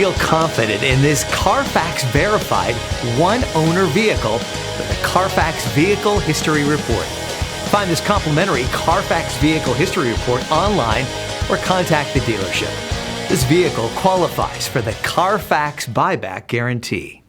Feel confident in this CARFAX verified one-owner vehicle with a CARFAX Vehicle History Report. Find this complimentary CARFAX Vehicle History Report online or contact the dealership. This vehicle qualifies for the CARFAX buyback guarantee.